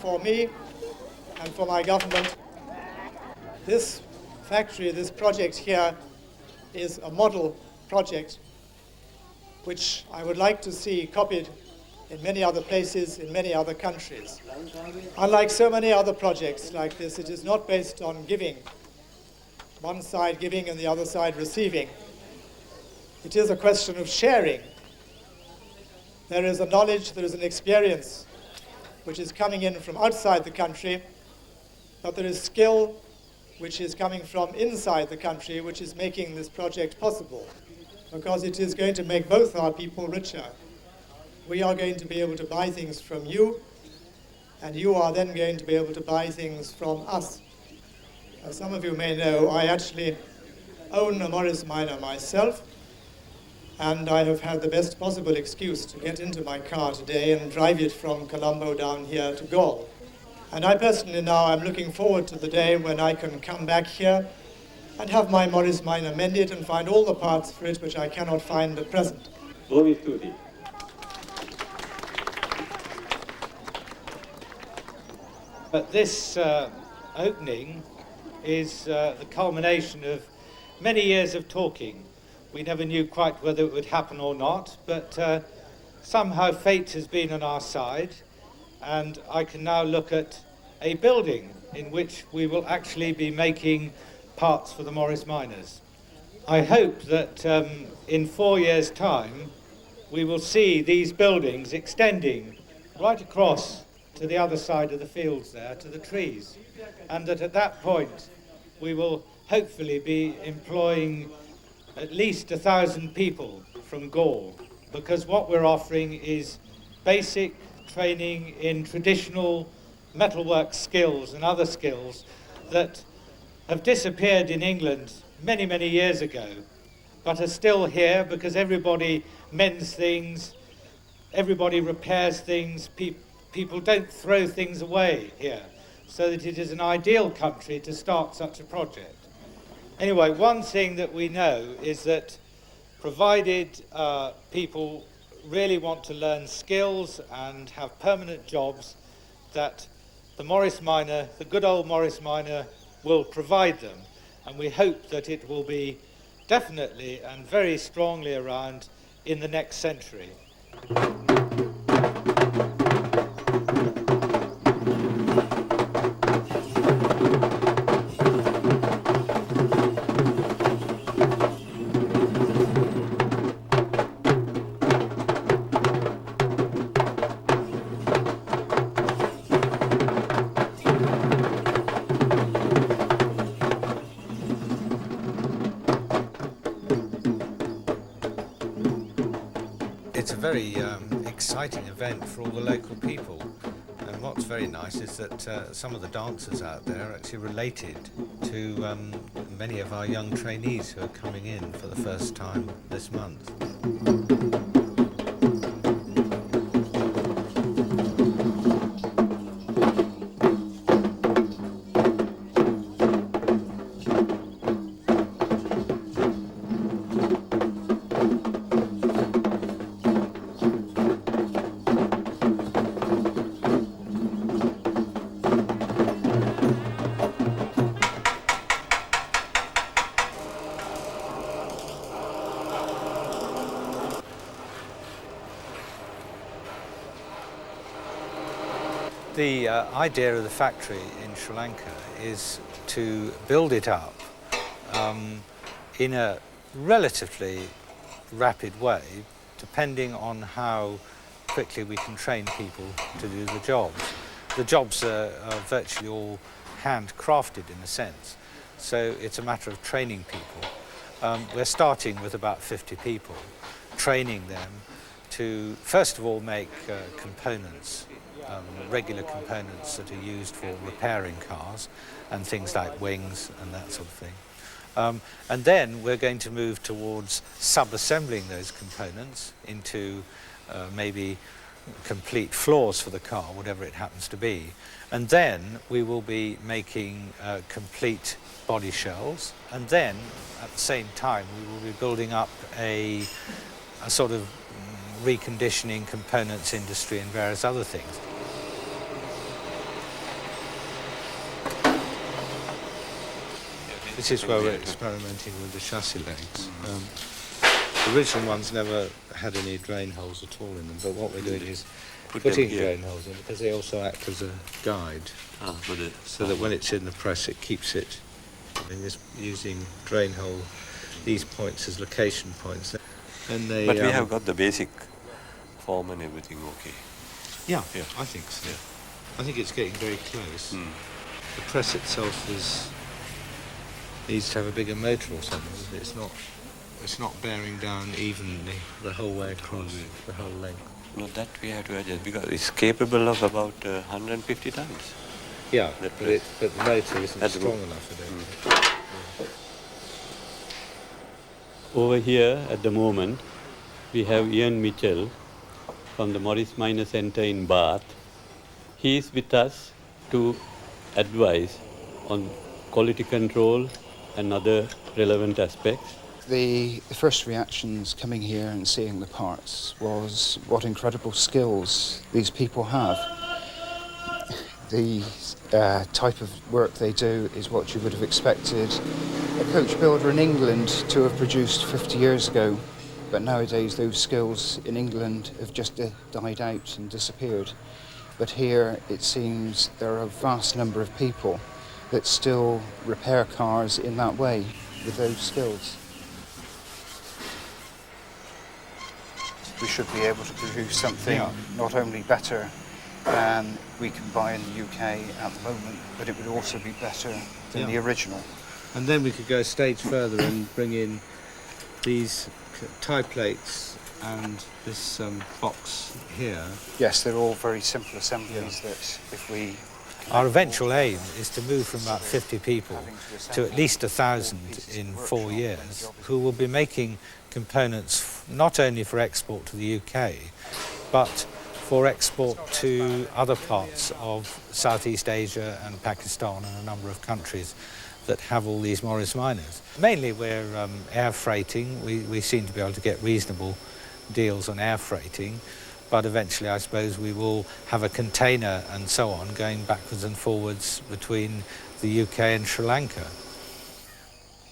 for me and for my government, this factory, this project here, is a model project which I would like to see copied in many other places, in many other countries. Unlike so many other projects like this, it is not based on giving, one side giving and the other side receiving. It is a question of sharing. There is a knowledge, there is an experience which is coming in from outside the country, but there is skill which is coming from inside the country, which is making this project possible, because it is going to make both our people richer. We are going to be able to buy things from you, and you are then going to be able to buy things from us. As some of you may know, I actually own a Morris Minor myself, and I have had the best possible excuse to get into my car today and drive it from Colombo down here to Gaul. And I personally now am looking forward to the day when I can come back here and have my Morris Minor mended and find all the parts for it which I cannot find at present. But this opening is the culmination of many years of talking. We never knew quite whether it would happen or not, but somehow fate has been on our side, and I can now look at a building in which we will actually be making parts for the Morris Miners. I hope that in 4 years' time we will see these buildings extending right across to the other side of the fields there, to the trees, and that at that point we will hopefully be employing at least 1,000 people from Gaul, because what we're offering is basic training in traditional metalwork skills and other skills that have disappeared in England many, many years ago, but are still here because everybody mends things, everybody repairs things, people don't throw things away here, so that it is an ideal country to start such a project. Anyway, one thing that we know is that provided people really want to learn skills and have permanent jobs, that the Morris Minor, the good old Morris Minor, will provide them. And we hope that it will be definitely and very strongly around in the next century. It's a very exciting event for all the local people, and what's very nice is that some of the dancers out there are actually related to many of our young trainees who are coming in for the first time this month. The idea of the factory in Sri Lanka is to build it up in a relatively rapid way, depending on how quickly we can train people to do the jobs. The jobs are virtually all handcrafted in a sense, so it's a matter of training people. We're starting with about 50 people, training them to first of all make components, regular components that are used for repairing cars and things like wings and that sort of thing. And then we're going to move towards sub-assembling those components into maybe complete floors for the car, whatever it happens to be. And then we will be making complete body shells, and then at the same time we will be building up a sort of reconditioning components industry and various other things. This is where we're experimenting with the chassis legs. The original ones never had any drain holes at all in them, but what we're doing is putting drain holes in because they also act as a guide, so that when it's in the press it keeps it. And just using drain hole, these points as location points. And they, but we have got the basic form and everything okay. Yeah, I think so. Yeah. I think it's getting very close. The press itself needs to have a bigger motor or something. It's not bearing down evenly the whole way across the whole length. No, that we have to adjust because it's capable of about 150 tons. Yeah, but the motor isn't strong enough for it. Over here at the moment, we have Ian Mitchell from the Morris Minor Centre in Bath. He is with us to advise on quality control and other relevant aspects. The first reactions coming here and seeing the parts was what incredible skills these people have. The type of work they do is what you would have expected a coach builder in England to have produced 50 years ago. But nowadays those skills in England have just died out and disappeared. But here it seems there are a vast number of people that still repair cars in that way with those skills. We should be able to produce something not only better than we can buy in the UK at the moment, but it would also be better than the original. And then we could go a stage further and bring in these tie plates and this box here. Yes, they're all very simple assemblies that if we... Our eventual aim is to move from about 50 people to at least 1,000 in 4 years, who will be making components not only for export to the UK, but for export to other parts of Southeast Asia and Pakistan and a number of countries that have all these Morris miners. Mainly we're air freighting. We seem to be able to get reasonable deals on air freighting, but eventually I suppose we will have a container and so on going backwards and forwards between the UK and Sri Lanka.